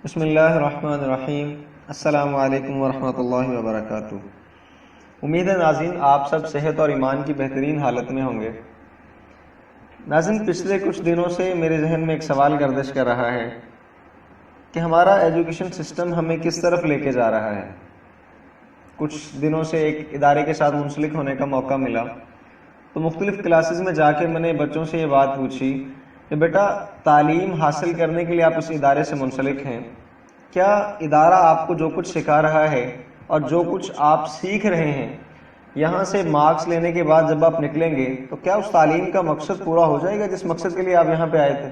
بسم اللہ الرحمن الرحیم۔ السلام علیکم ورحمۃ اللہ وبرکاتہ۔ امید ہے ناظرین آپ سب صحت اور ایمان کی بہترین حالت میں ہوں گے۔ ناظرین پچھلے کچھ دنوں سے میرے ذہن میں ایک سوال گردش کر رہا ہے کہ ہمارا ایجوکیشن سسٹم ہمیں کس طرف لے کے جا رہا ہے۔ کچھ دنوں سے ایک ادارے کے ساتھ منسلک ہونے کا موقع ملا تو مختلف کلاسز میں جا کے میں نے بچوں سے یہ بات پوچھی کہ بیٹا تعلیم حاصل کرنے کے لیے آپ اس ادارے سے منسلک ہیں، کیا ادارہ آپ کو جو کچھ سکھا رہا ہے اور جو کچھ آپ سیکھ رہے ہیں یہاں سے مارکس لینے کے بعد جب آپ نکلیں گے تو کیا اس تعلیم کا مقصد پورا ہو جائے گا جس مقصد کے لیے آپ یہاں پہ آئے تھے؟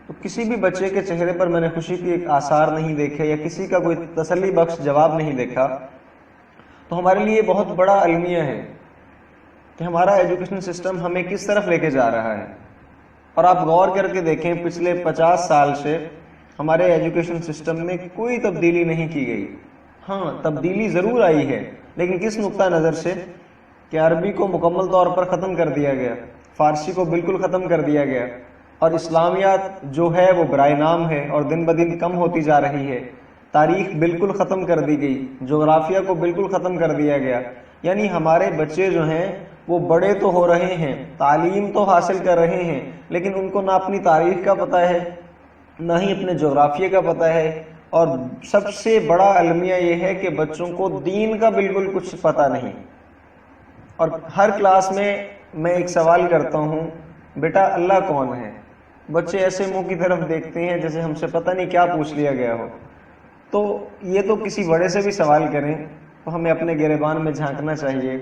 تو کسی بھی بچے کے چہرے پر میں نے خوشی کی ایک آثار نہیں دیکھے یا کسی کا کوئی تسلی بخش جواب نہیں دیکھا۔ تو ہمارے لیے بہت بڑا المیہ ہے کہ ہمارا ایجوکیشن سسٹم ہمیں کس طرف لے کے جا رہا ہے۔ اور آپ غور کر کے دیکھیں پچھلے 50 سال سے ہمارے ایجوکیشن سسٹم میں کوئی تبدیلی نہیں کی گئی۔ ہاں تبدیلی ضرور آئی ہے، لیکن کس نقطہ نظر سے کہ عربی کو مکمل طور پر ختم کر دیا گیا، فارسی کو بالکل ختم کر دیا گیا، اور اسلامیات جو ہے وہ برائے نام ہے اور دن بدن کم ہوتی جا رہی ہے۔ تاریخ بالکل ختم کر دی گئی، جغرافیہ کو بالکل ختم کر دیا گیا۔ یعنی ہمارے بچے جو ہیں وہ بڑے تو ہو رہے ہیں، تعلیم تو حاصل کر رہے ہیں، لیکن ان کو نہ اپنی تاریخ کا پتہ ہے نہ ہی اپنے جغرافیہ کا پتہ ہے، اور سب سے بڑا المیہ یہ ہے کہ بچوں کو دین کا بالکل کچھ پتہ نہیں۔ اور ہر کلاس میں ایک سوال کرتا ہوں، بیٹا اللہ کون ہے؟ بچے ایسے منہ کی طرف دیکھتے ہیں جیسے ہم سے پتہ نہیں کیا پوچھ لیا گیا ہو۔ تو یہ تو کسی بڑے سے بھی سوال کریں تو ہمیں اپنے گریبان میں جھانکنا چاہیے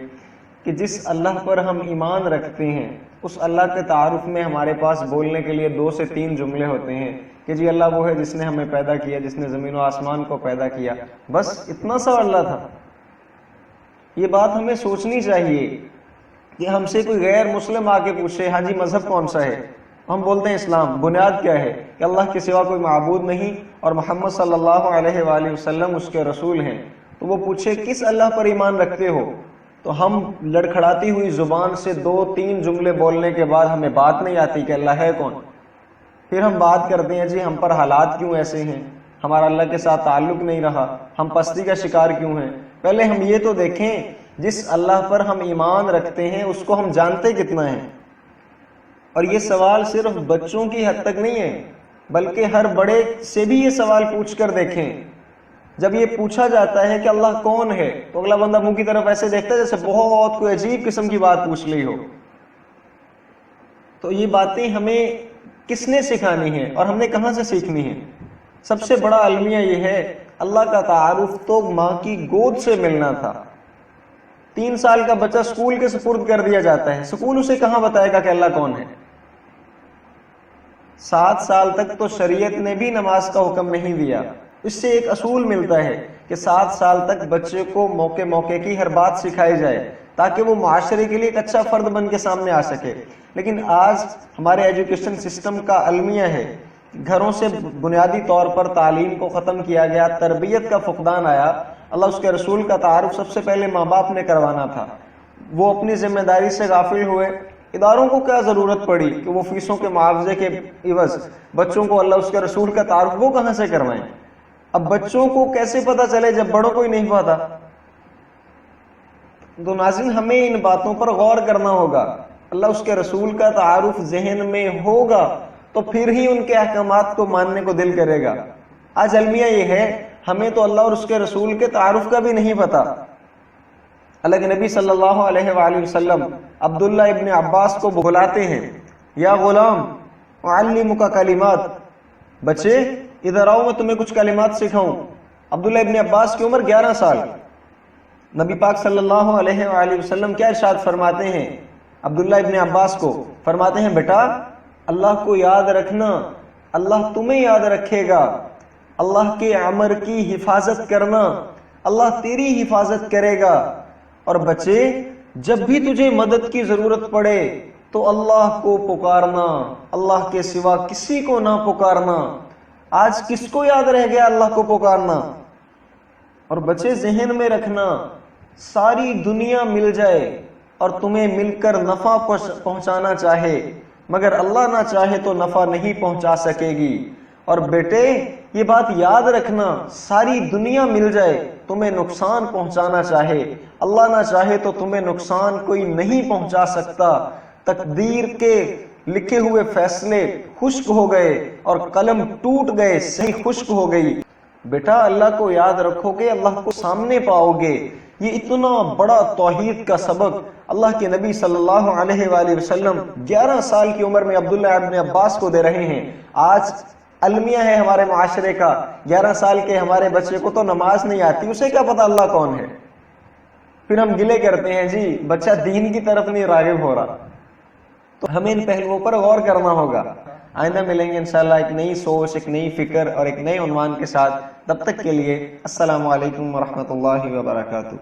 کہ جس اللہ پر ہم ایمان رکھتے ہیں اس اللہ کے تعارف میں ہمارے پاس بولنے کے لیے 2 سے 3 جملے ہوتے ہیں کہ جی اللہ وہ ہے جس نے ہمیں پیدا کیا، جس نے زمین و آسمان کو پیدا کیا۔ بس اتنا سا اللہ تھا۔ یہ بات ہمیں سوچنی چاہیے کہ ہم سے کوئی غیر مسلم آ کے پوچھے ہاں جی مذہب کون سا ہے، ہم بولتے ہیں اسلام، بنیاد کیا ہے کہ اللہ کے سوا کوئی معبود نہیں اور محمد صلی اللہ علیہ وآلہ وسلم اس کے رسول ہیں۔ تو وہ پوچھے کس اللہ پر ایمان رکھتے ہو، تو ہم لڑکھڑاتی ہوئی زبان سے 2-3 جملے بولنے کے بعد ہمیں بات نہیں آتی کہ اللہ ہے کون۔ پھر ہم بات کرتے ہیں جی ہم پر حالات کیوں ایسے ہیں، ہمارا اللہ کے ساتھ تعلق نہیں رہا، ہم پستی کا شکار کیوں ہیں۔ پہلے ہم یہ تو دیکھیں جس اللہ پر ہم ایمان رکھتے ہیں اس کو ہم جانتے کتنا ہیں۔ اور یہ سوال صرف بچوں کی حد تک نہیں ہے بلکہ ہر بڑے سے بھی یہ سوال پوچھ کر دیکھیں۔ جب یہ پوچھا جاتا ہے کہ اللہ کون ہے تو اگلا بندہ منہ کی طرف ایسے دیکھتا ہے جیسے بہت کوئی عجیب قسم کی بات پوچھ لی ہو۔ تو یہ باتیں ہمیں کس نے سکھانی ہیں اور ہم نے کہاں سے سیکھنی ہیں؟ سب سے بڑا المیہ یہ ہے اللہ کا تعارف تو ماں کی گود سے ملنا تھا۔ 3 سال کا بچہ اسکول کے سپرد کر دیا جاتا ہے، اسکول اسے کہاں بتائے گا کہ اللہ کون ہے؟ 7 سال تک تو شریعت نے بھی نماز کا حکم نہیں دیا۔ اس سے ایک اصول ملتا ہے کہ 7 سال تک بچے کو موقع موقع کی ہر بات سکھائی جائے تاکہ وہ معاشرے کے لیے ایک اچھا فرد بن کے سامنے آ سکے۔ لیکن آج ہمارے ایجوکیشن سسٹم کا المیہ ہے گھروں سے بنیادی طور پر تعلیم کو ختم کیا گیا، تربیت کا فقدان آیا۔ اللہ اس کے رسول کا تعارف سب سے پہلے ماں باپ نے کروانا تھا، وہ اپنی ذمہ داری سے غافل ہوئے۔ اداروں کو کیا ضرورت پڑی کہ وہ فیسوں کے معاوضے کے عوض بچوں کو اللہ اس کے رسول کا تعارف وہ کہاں سے کروائیں؟ اب بچوں کو کیسے پتا چلے جب بڑوں کو ہی نہیں پتا؟ تو ناظرین ہمیں ان باتوں پر غور کرنا ہوگا۔ اللہ اس کے رسول کا تعارف ذہن میں ہوگا تو پھر ہی ان کے احکامات کو ماننے کو دل کرے گا۔ آج المیہ یہ ہے ہمیں تو اللہ اور اس کے رسول کے تعارف کا بھی نہیں پتا۔ اللہ کے نبی صلی اللہ علیہ وآلہ وسلم عبداللہ ابن عباس کو بلاتے ہیں، یا غلام اعلمک کلمات، بچے ادھر آؤ میں تمہیں کچھ کلمات سکھاؤں۔ عبداللہ ابن عباس کی عمر 11 سال۔ نبی پاک صلی اللہ علیہ وآلہ وسلم کیا ارشاد فرماتے ہیں عبداللہ ابن عباس کو؟ فرماتے ہیں بیٹا اللہ کو یاد رکھنا، اللہ تمہیں یاد رکھے گا، اللہ کے امر کی حفاظت کرنا، اللہ تیری حفاظت کرے گا۔ اور بچے جب بھی تجھے مدد کی ضرورت پڑے تو اللہ کو پکارنا، اللہ کے سوا کسی کو نہ پکارنا۔ آج کس کو یاد رہ گیا اللہ کو پکارنا؟ اور بچے ذہن میں رکھنا ساری دنیا مل جائے اور تمہیں مل کر نفع پہنچانا چاہے مگر اللہ نہ چاہے تو نفع نہیں پہنچا سکے گی۔ اور بیٹے یہ بات یاد رکھنا، ساری دنیا مل جائے تمہیں نقصان پہنچانا چاہے، اللہ نہ چاہے تو تمہیں نقصان کوئی نہیں پہنچا سکتا، تقدیر کے لکھے ہوئے فیصلے خشک ہو گئے اور قلم ٹوٹ گئے، صحیح خشک ہو گئی، بیٹا اللہ کو یاد رکھو گے، اللہ کو سامنے پاؤ گے۔ یہ اتنا بڑا توحید کا سبق اللہ کے نبی صلی اللہ علیہ وآلہ وسلم 11 سال کی عمر میں عبداللہ ابن عباس کو دے رہے ہیں۔ آج المیہ ہے ہمارے معاشرے کا، 11 سال کے ہمارے بچے کو تو نماز نہیں آتی، اسے کیا پتا اللہ کون ہے؟ پھر ہم گلے کرتے ہیں جی بچہ دین کی طرف نہیں راغب ہو رہا۔ تو ہمیں ان پہلوؤں پر غور کرنا ہوگا۔ آئندہ ملیں گے انشاءاللہ ایک نئی سوچ، ایک نئی فکر اور ایک نئے عنوان کے ساتھ۔ تب تک کے لیے السلام علیکم ورحمۃ اللہ وبرکاتہ۔